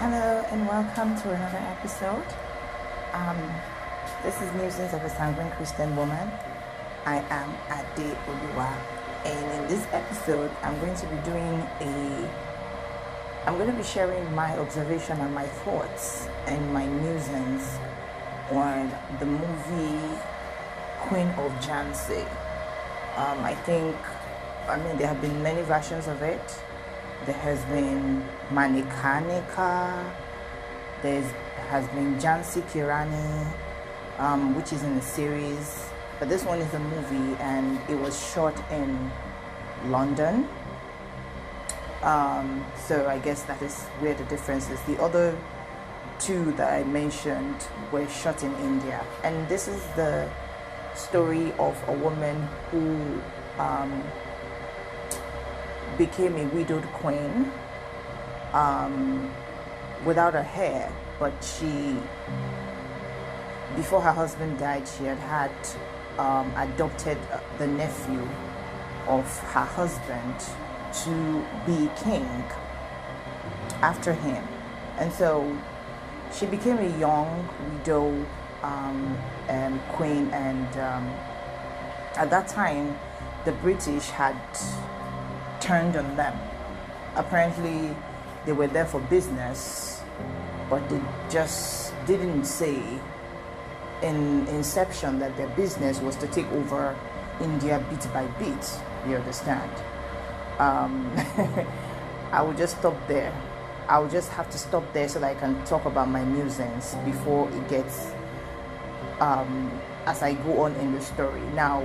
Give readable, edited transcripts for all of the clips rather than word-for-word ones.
Hello and welcome to another episode. Um, this is Musings of a Sanguine Christian Woman. I am Ade Oluwa, and in this episode, I'm going to be sharing my observation and my thoughts and my musings on the movie Queen of Jhansi. There have been many versions of it. There has been Manikanika, there has been Jhansi Kirani, which is in a series, but this one is a movie and it was shot in London. So I guess that is where the difference is. The other two that I mentioned were shot in India, and this is the story of a woman who became a widowed queen without her hair, but before her husband died, she had adopted the nephew of her husband to be king after him, and so she became a young widow queen, and at that time the British had turned on them. Apparently they were there for business, but they just didn't say in inception that their business was to take over India bit by bit. You understand? I will just stop there. I will just have to stop there so that I can talk about my musings before it gets as I go on in the story. Now,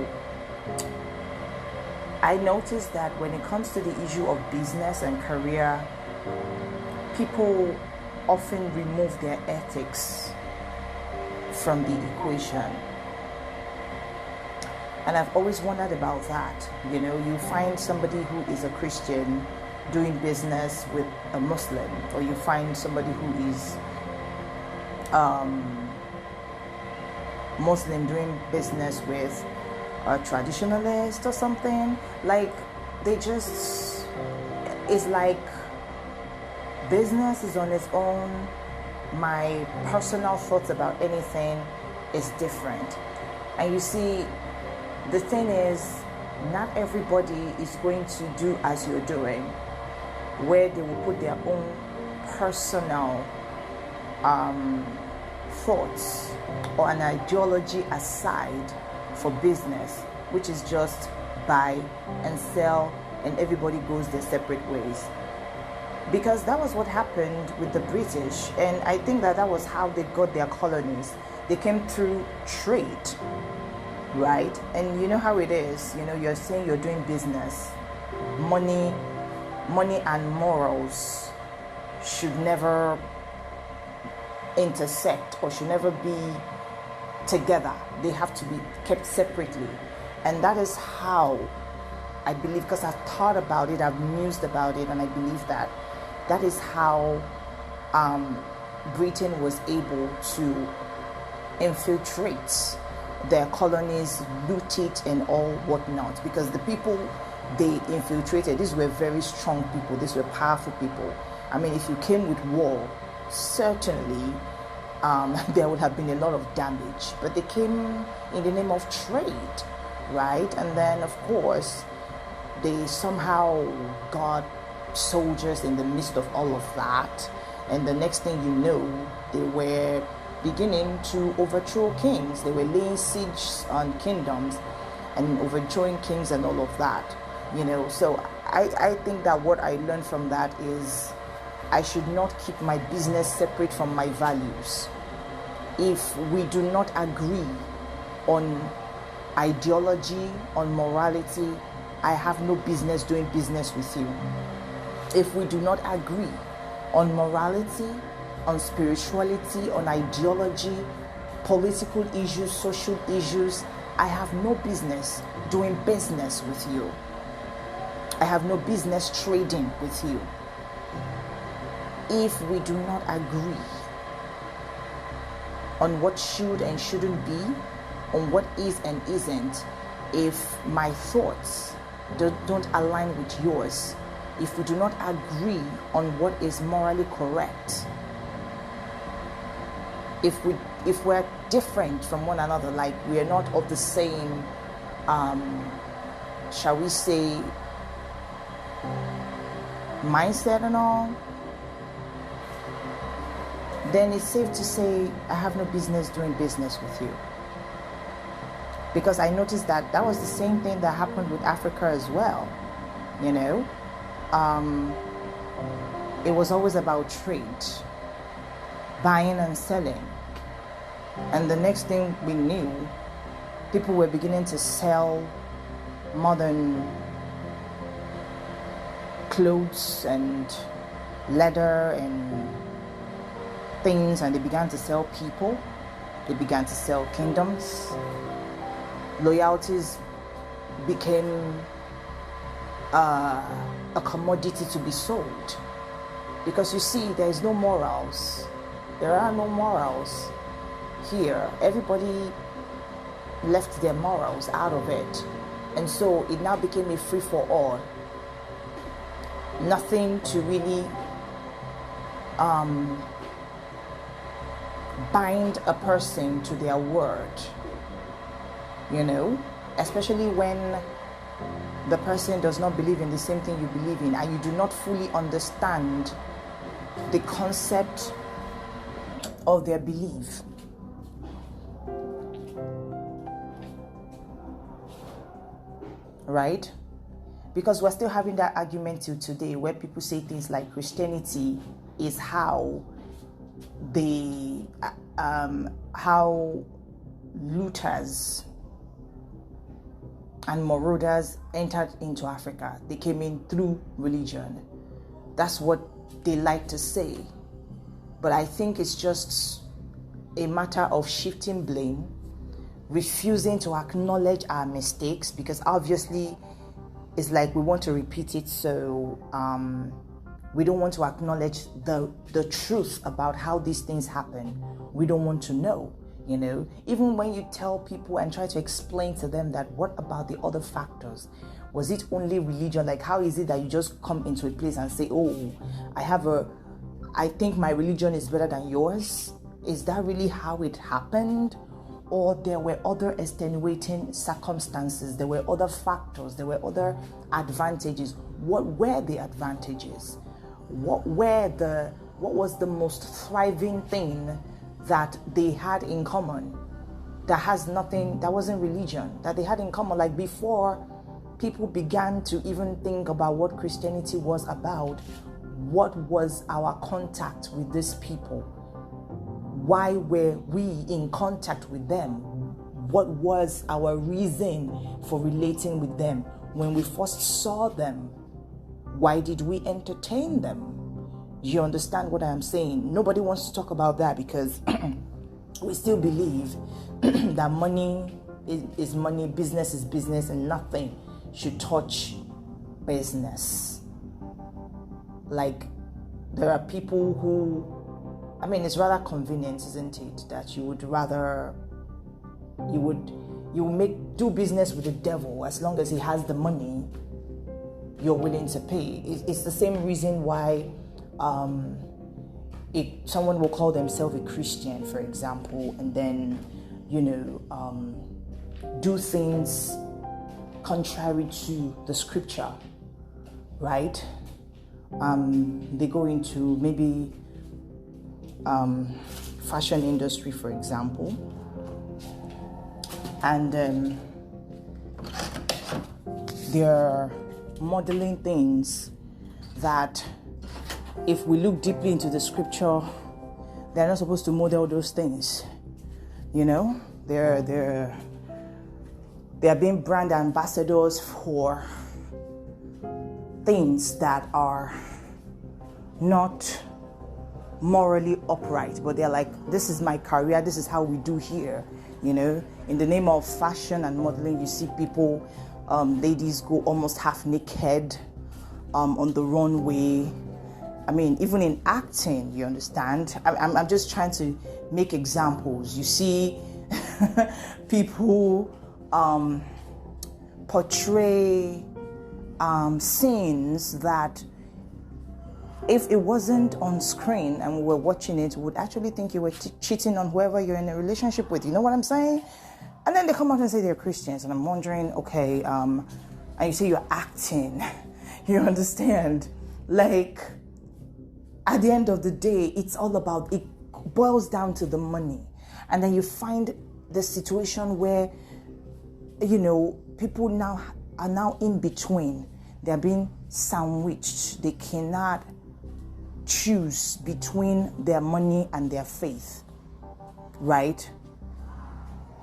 I noticed that when it comes to the issue of business and career, people often remove their ethics from the equation. And I've always wondered about that. You know, you find somebody who is a Christian doing business with a Muslim, or you find somebody who is Muslim doing business with a traditionalist or something. Like, it's like business is on its own. My personal thoughts about anything is different. And you see, the thing is, not everybody is going to do as you're doing, where they will put their own personal thoughts or an ideology aside for business, which is just buy and sell, and everybody goes their separate ways. Because that was what happened with the British, and I think that was how they got their colonies. They came through trade, right? And you know how it is. You know, you're saying you're doing business. Money and morals should never intersect, or should never be together. They have to be kept separately. And that is how I believe, because I've thought about it, I've mused about it, and I believe that is how Britain was able to infiltrate their colonies, loot it, and all whatnot. Because the people they infiltrated, these were very strong people, these were powerful people. I mean, if you came with war, certainly there would have been a lot of damage, but they came in the name of trade, right? And then, of course, they somehow got soldiers in the midst of all of that, and the next thing you know, they were beginning to overthrow kings. They were laying siege on kingdoms and overthrowing kings and all of that, you know. So I think that what I learned from that is I should not keep my business separate from my values. If we do not agree on ideology, on morality, I have no business doing business with you. If we do not agree on morality, on spirituality, on ideology, political issues, social issues, I have no business doing business with you. I have no business trading with you. If we do not agree on what should and shouldn't be, on what is and isn't, if my thoughts don't align with yours, if we do not agree on what is morally correct, if we're different from one another, like we are not of the same, shall we say, mindset and all, then it's safe to say I have no business doing business with you. Because I noticed that was the same thing that happened with Africa as well. You know, it was always about trade, buying and selling. And the next thing we knew, people were beginning to sell modern clothes and leather and things, and they began to sell people. They began to sell kingdoms. Loyalties became a commodity to be sold. Because you see, there is no morals. There are no morals here. Everybody left their morals out of it. And so it now became a free-for-all. Nothing to really bind a person to their word. You know, especially when the person does not believe in the same thing you believe in, and you do not fully understand the concept of their belief. Right? Because we're still having that argument till today, where people say things like Christianity is how how looters and marauders entered into Africa. They came in through religion. That's what they like to say. But I think it's just a matter of shifting blame, refusing to acknowledge our mistakes, because obviously it's like we want to repeat it, so we don't want to acknowledge the truth about how these things happen. We don't want to know. You know, even when you tell people and try to explain to them that what about the other factors? Was it only religion? Like, how is it that you just come into a place and say, oh, I think my religion is better than yours? Is that really how it happened? Or there were other extenuating circumstances, there were other factors, there were other advantages. What were the advantages? What was the most thriving thing that they had in common, that wasn't religion, that they had in common? Like, before people began to even think about what Christianity was about, what was our contact with these people? Why were we in contact with them? What was our reason for relating with them? When we first saw them, why did we entertain them? You understand what I'm saying? Nobody wants to talk about that, because we still believe that money is money, business is business, and nothing should touch business. Like, there are people who, I mean, it's rather convenient, isn't it, that you would rather, do business with the devil as long as he has the money you're willing to pay. It's the same reason why someone will call themselves a Christian, for example, and then, do things contrary to the scripture, right? They go into maybe fashion industry, for example, and they're modeling things that, if we look deeply into the scripture, they're not supposed to model those things. They're being brand ambassadors for things that are not morally upright, but they're like, this is my career, this is how we do here. In the name of fashion and modeling, you see people, ladies go almost half naked on the runway. I mean, even in acting, you understand? I'm just trying to make examples. You see people who, portray scenes that if it wasn't on screen and we were watching it, we would actually think you were cheating on whoever you're in a relationship with. You know what I'm saying? And then they come out and say they're Christians, and I'm wondering, okay, and you say you're acting. You understand? Like, at the end of the day, it boils down to the money. And then you find the situation where, people now are in between. They're being sandwiched. They cannot choose between their money and their faith, right?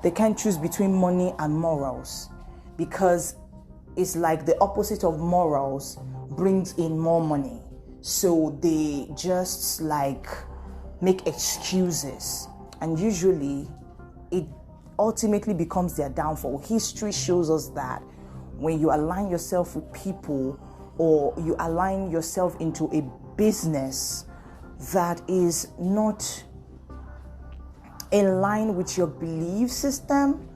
They can't choose between money and morals, because it's like the opposite of morals brings in more money. So they just make excuses, and usually it ultimately becomes their downfall. History shows us that when you align yourself with people, or you align yourself into a business that is not in line with your belief system,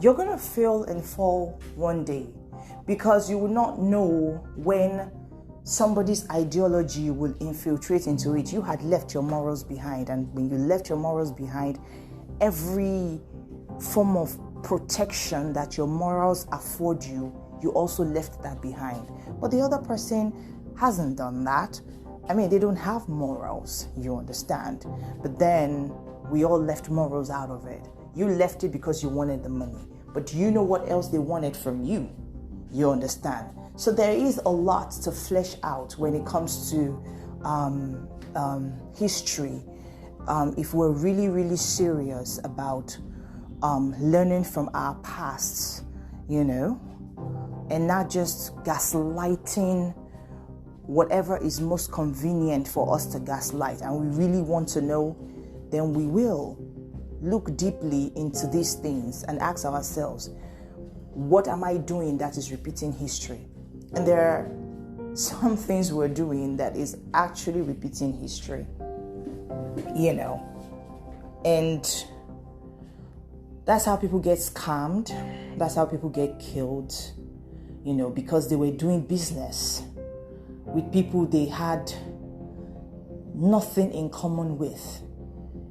you're going to fail and fall one day, because you will not know when somebody's ideology will infiltrate into it. You had left your morals behind, and when you left your morals behind, every form of protection that your morals afford you, you also left that behind. But the other person hasn't done that. I mean, they don't have morals, you understand? But then we all left morals out of it. You left it because you wanted the money. But do you know what else they wanted from you? You understand? So there is a lot to flesh out when it comes to history. If we're really, really serious about learning from our pasts, and not just gaslighting whatever is most convenient for us to gaslight, and we really want to know, then we will look deeply into these things and ask ourselves, what am I doing that is repeating history? And there are some things we're doing that is actually repeating history, and that's how people get scammed. That's how people get killed, because they were doing business with people they had nothing in common with,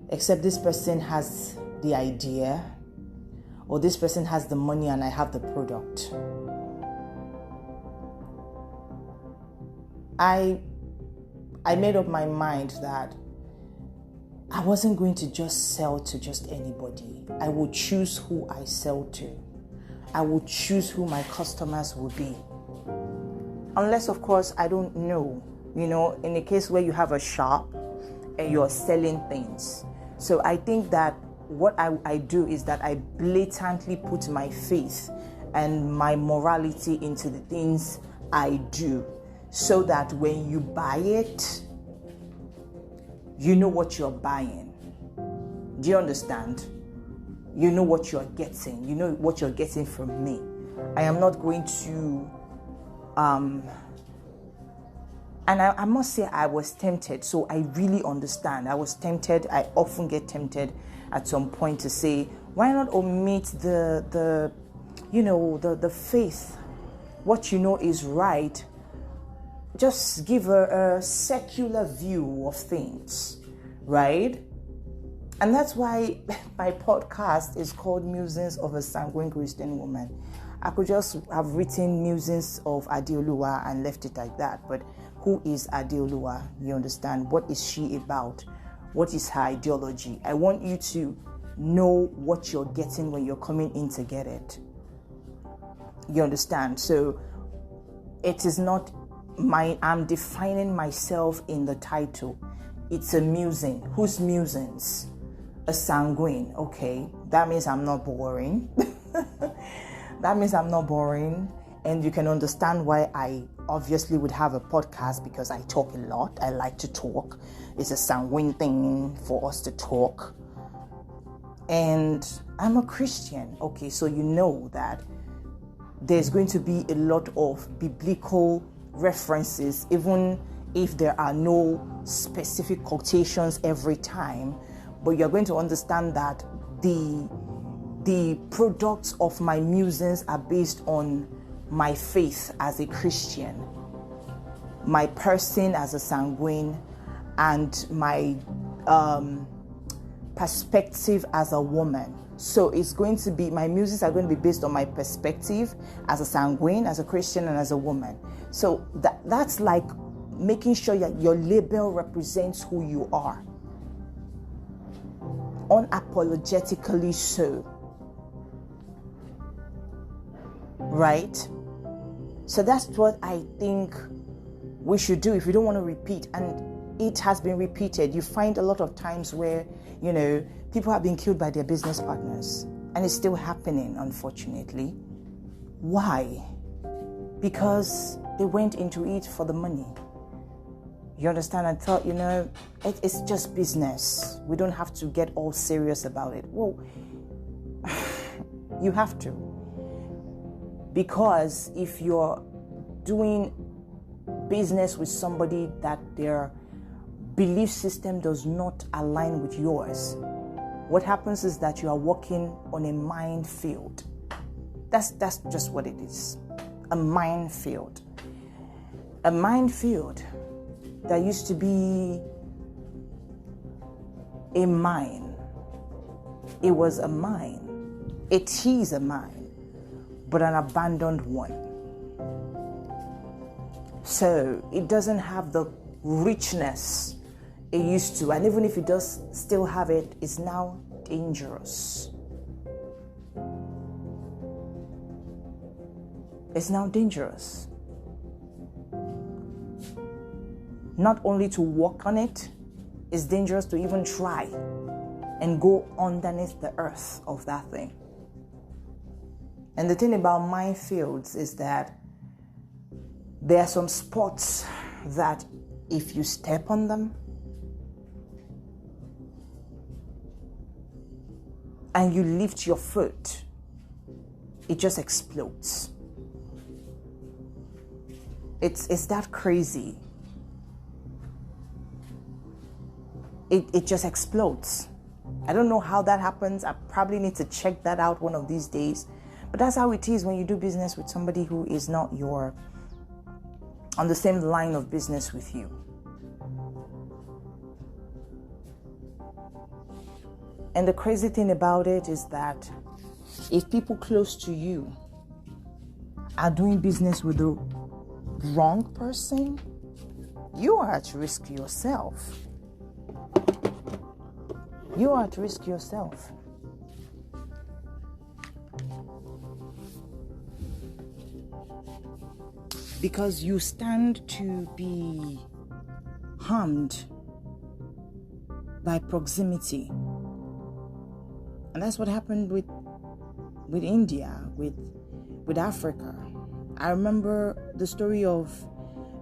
except this person has the idea, or this person has the money and I have the product. I made up my mind that I wasn't going to just sell to just anybody. I would choose who I sell to. I would choose who my customers will be. Unless, of course, I don't know, in a case where you have a shop and you're selling things. So I think that what I do is that I blatantly put my faith and my morality into the things I do, so that when you buy it, you know what you're buying. Do you understand? You know what you're getting. You know what you're getting from me. I am not going to and I must say I was tempted. So I really understand. I was tempted. I often get tempted at some point to say, why not omit the faith? What you know is right. Just give a secular view of things, right? And that's why my podcast is called Musings of a Sanguine Christian Woman. I could just have written Musings of Adeoluwa and left it like that. But who is Adeoluwa? You understand? What is she about? What is her ideology? I want you to know what you're getting when you're coming in to get it. You understand? So it is not I'm defining myself in the title. It's a musing. Whose musings? A sanguine. Okay, that means I'm not boring. That means I'm not boring. And you can understand why I obviously would have a podcast, because I talk a lot. I like to talk. It's a sanguine thing for us to talk. And I'm a Christian. Okay, so you know that there's going to be a lot of biblical references, even if there are no specific quotations every time. But you're going to understand that the products of my musings are based on my faith as a Christian. my person as a sanguine, and my perspective as a woman. So it's going to be, my muses are going to be based on my perspective as a sanguine, as a Christian, and as a woman. So that's like making sure that your label represents who you are. Unapologetically so. Right? So that's what I think we should do if we don't want to repeat. And it has been repeated. You find a lot of times where, people have been killed by their business partners. And it's still happening, unfortunately. Why? Because they went into it for the money. You understand? I thought, it's just business. We don't have to get all serious about it. Well, you have to. Because if you're doing business with somebody that their belief system does not align with yours, what happens is that you are walking on a minefield. That's just what it is. A minefield. A minefield that used to be a mine. It was a mine. It is a mine, but an abandoned one. So it doesn't have the richness it used to. And even if it does still have it, it's now dangerous. It's now dangerous. Not only to walk on it, it's dangerous to even try and go underneath the earth of that thing. And the thing about minefields is that there are some spots that if you step on them and you lift your foot, it just explodes. It's that crazy. It just explodes. I don't know how that happens. I probably need to check that out one of these days. But that's how it is when you do business with somebody who is not on the same line of business with you. And the crazy thing about it is that if people close to you are doing business with the wrong person, you are at risk yourself. You are at risk yourself. Because you stand to be harmed by proximity. And that's what happened with India, with Africa. I remember the story of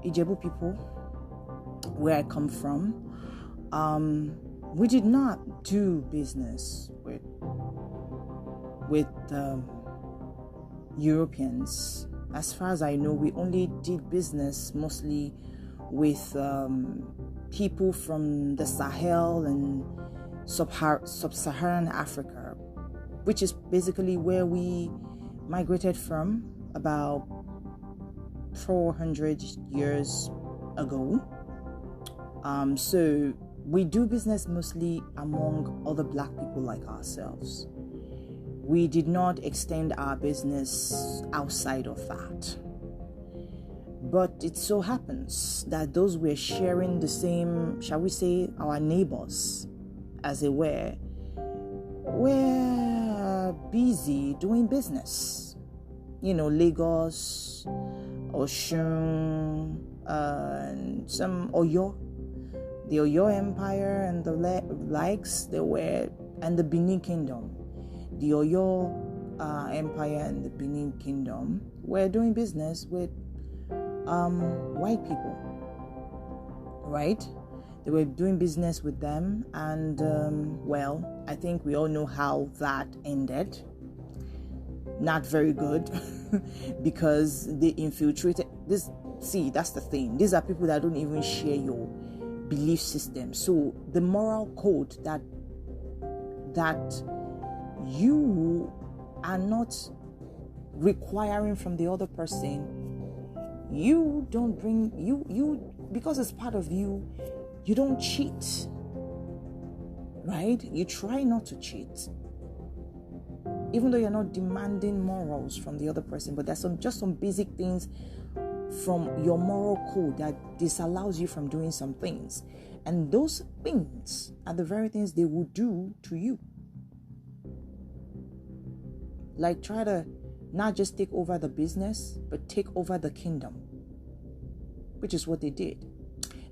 Ijebu people, where I come from. We did not do business with Europeans. As far as I know, we only did business mostly with people from the Sahel and sub-Saharan Africa, which is basically where we migrated from about 400 years ago. So we do business mostly among other black people like ourselves. We did not extend our business outside of that. But it so happens that those were sharing the same, shall we say, our neighbors, as it were busy doing business. Lagos, Oshun, and some Oyo, the Oyo Empire and the likes, and the Benin Kingdom. The Oyo Empire and the Benin Kingdom were doing business with white people, right? They were doing business with them, and I think we all know how that ended. Not very good, because they infiltrated this. See, that's the thing. These are people that don't even share your belief system. So the moral code that you are not requiring from the other person, You don't bring, because it's part of you, you don't cheat, right? You try not to cheat. Even though you're not demanding morals from the other person, but there's some basic things from your moral code that disallows you from doing some things. And those things are the very things they will do to you. Like try to not just take over the business, but take over the kingdom, which is what they did.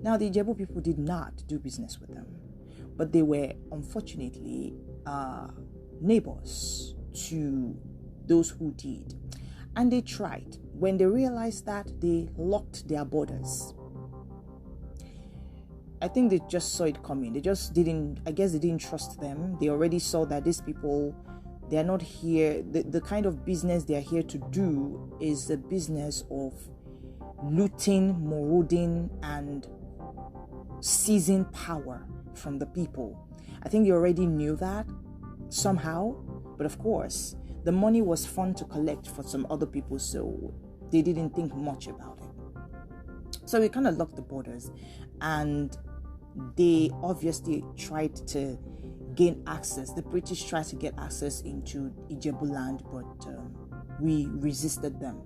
Now, the Ijebu people did not do business with them, but they were unfortunately neighbors to those who did. And they tried. When they realized that, they locked their borders. I think they just saw it coming. They didn't trust them. They already saw that these people, they are not here. The kind of business they are here to do is the business of looting, marauding, and seizing power from the people. I think they already knew that somehow. But of course, the money was fun to collect for some other people, so they didn't think much about it. So we kind of locked the borders, and they obviously tried to gain access. The British tried to get access into Ijebu land, but we resisted them.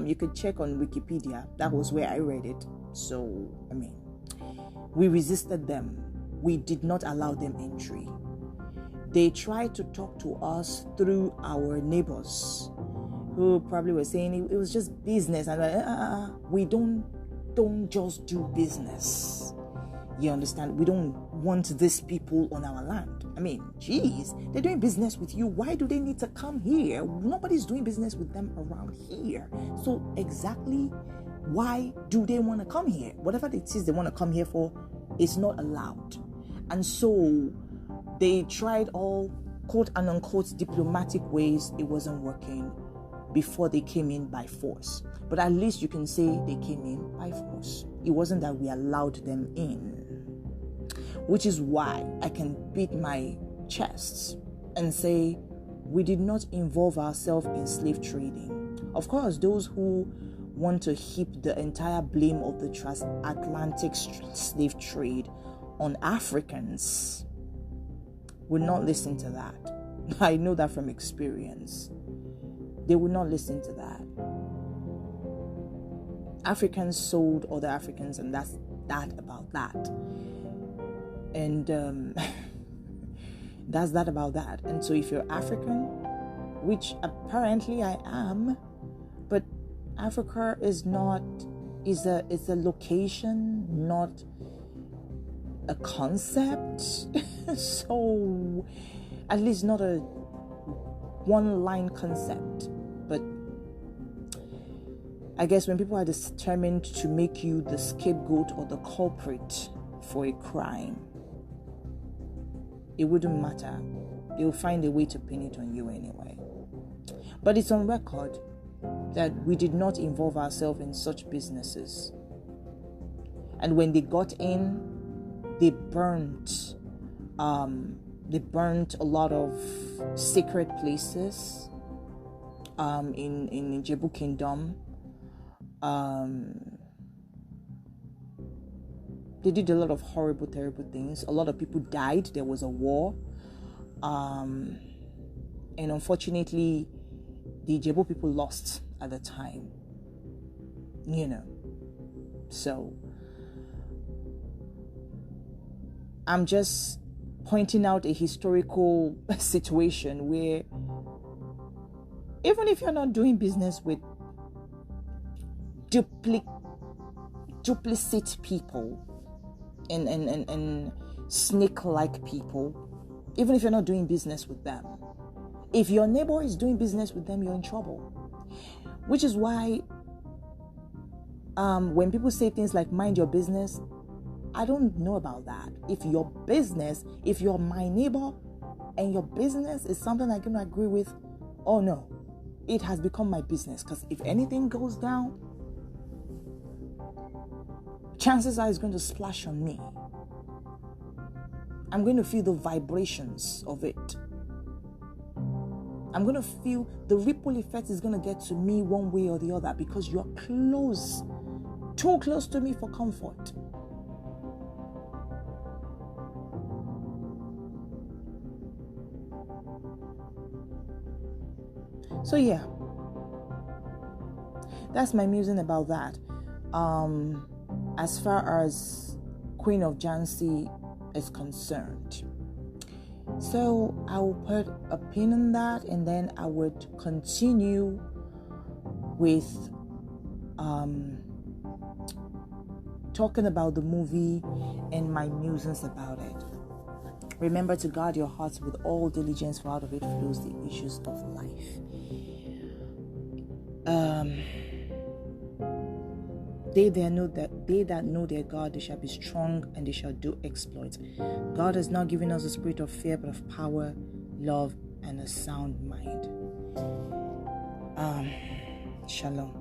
You could check on Wikipedia. That was where I read it. So, we resisted them. We did not allow them entry. They tried to talk to us through our neighbors, who probably were saying it was just business. And we don't just do business. You understand? We don't want these people on our land. Geez, they're doing business with you. Why do they need to come here? Nobody's doing business with them around here. So exactly why do they want to come here? Whatever it is they want to come here for is not allowed. And so they tried all quote and unquote diplomatic ways. It wasn't working before they came in by force. But at least you can say they came in by force. It wasn't that we allowed them in. Which is why I can beat my chest and say we did not involve ourselves in slave trading. Of course, those who want to heap the entire blame of the transatlantic slave trade on Africans would not listen to that. I know that from experience. They would not listen to that. Africans sold other Africans, and that's that about that. And that's that about that. And so if you're African, which apparently I am, but Africa is it's a location, not a concept. So at least not a one-line concept. But I guess when people are determined to make you the scapegoat or the culprit for a crime, it wouldn't matter. They'll find a way to pin it on you anyway. But it's on record that we did not involve ourselves in such businesses. And when they got in, they burnt a lot of sacred places in Ijebu Kingdom. They did a lot of horrible, terrible things. A lot of people died. There was a war. And unfortunately, the Ijebu people lost at the time. So I'm just pointing out a historical situation where even if you're not doing business with duplicate people and snake-like people, even if you're not doing business with them, if your neighbor is doing business with them, you're in trouble. Which is why when people say things like mind your business, I don't know about that. If you're my neighbor and your business is something I can agree with, oh no, it has become my business. Because if anything goes down, chances are it's going to splash on me. I'm going to feel the vibrations of it. I'm going to feel the ripple effect is going to get to me one way or the other because you're close, too close to me for comfort. So yeah, that's my musing about that. As far as Queen of Jhansi is concerned. So I will put a pin on that, and then I would continue with talking about the movie and my musings about it. Remember to guard your hearts with all diligence, for out of it flows the issues of life. They that know their God, they shall be strong and they shall do exploits. God has not given us a spirit of fear, but of power, love, and a sound mind. Shalom.